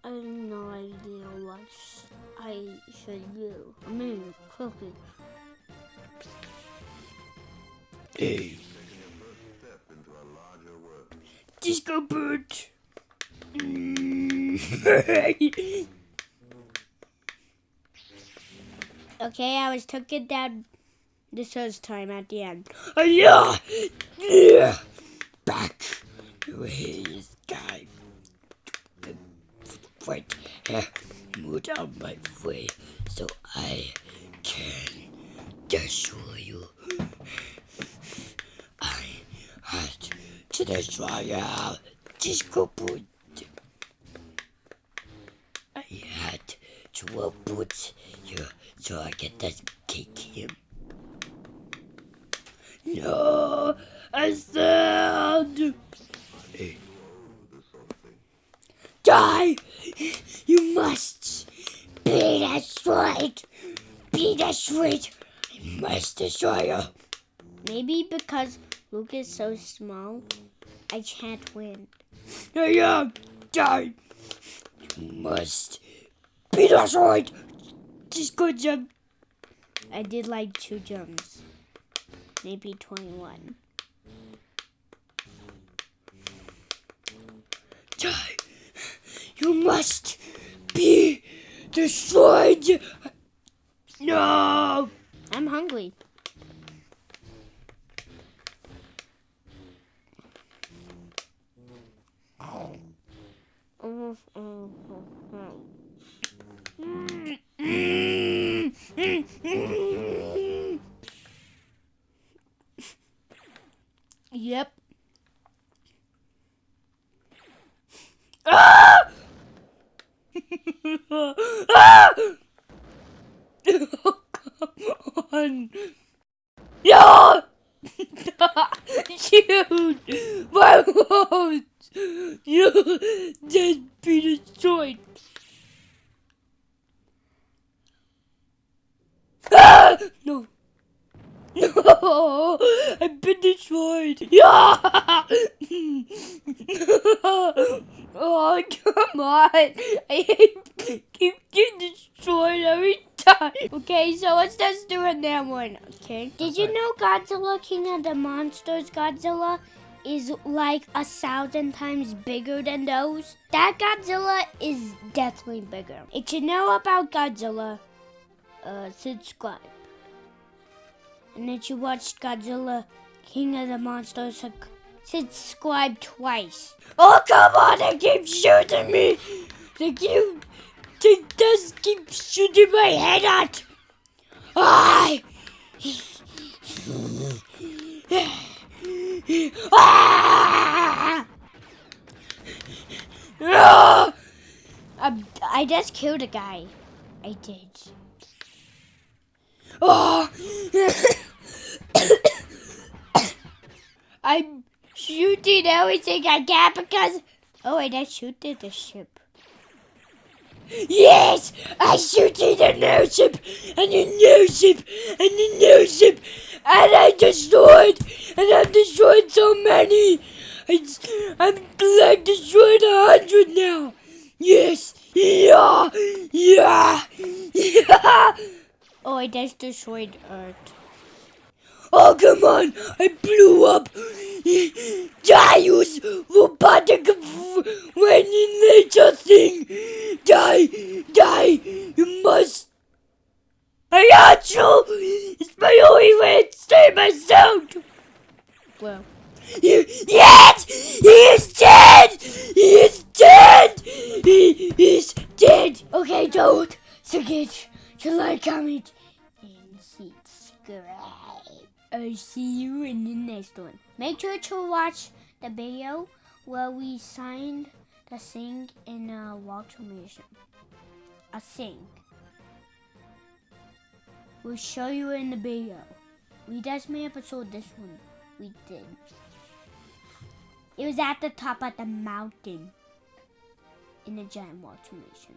I have no idea what I should do. I'm in cooking. Hey. Disco bird. Okay, I was taking down the first time at the end. Yeah. Yeah. Back. Away, this guy. Wait. Move out my way so I can destroy you. I had to destroy your disco boot. I had to put you so I can kick him. No, I said. Hey. Die! You must be destroyed! Be destroyed! I must destroy you! Maybe because Luke is so small, I can't win. Yeah, die! You must be destroyed! Just go jump! I did like 2 jumps. Maybe 21. Die! You must be destroyed! No! I'm hungry. Yep. Ah! Ah! Oh, come on! Yeah! Shoot! Why won't you just be destroyed? Ah! No! No! I've been destroyed! Yeah! Oh, come on! I keep getting destroyed every time! Okay, so let's just do another one, okay? Did you know Godzilla, King of the Monsters Godzilla, is like 1,000 times bigger than those? That Godzilla is definitely bigger. If you know about Godzilla, subscribe. And if you watched Godzilla, King of the Monsters, subscribe twice. Oh, come on! They keep shooting me! They just keep shooting my head out! Ah! Ah! Ah! I just killed a guy. I did. Oh! I'm shooting everything I can because... Oh, I just shooted the ship. Yes! I shooted a new ship! And a new ship! And a new ship! And I destroyed! And I've destroyed so many! I'm like destroyed 100 now! Yes! Yeah! Yeah! Yeah! Oh, I just destroyed Earth. Oh, come on! I blew up! Dios! Robotic nature thing! Die! Die! You must! I got you! It's my only way to save myself! Well, Yes! He is dead! He is dead! He is dead! Okay, don't forget to like, comment, and subscribe. I'll see you in the next one. Make sure to watch the video where we signed the sink in a water mission. A sink. We'll show you in the video. We just made episode this one. We did. It was at the top of the mountain in a giant water mission.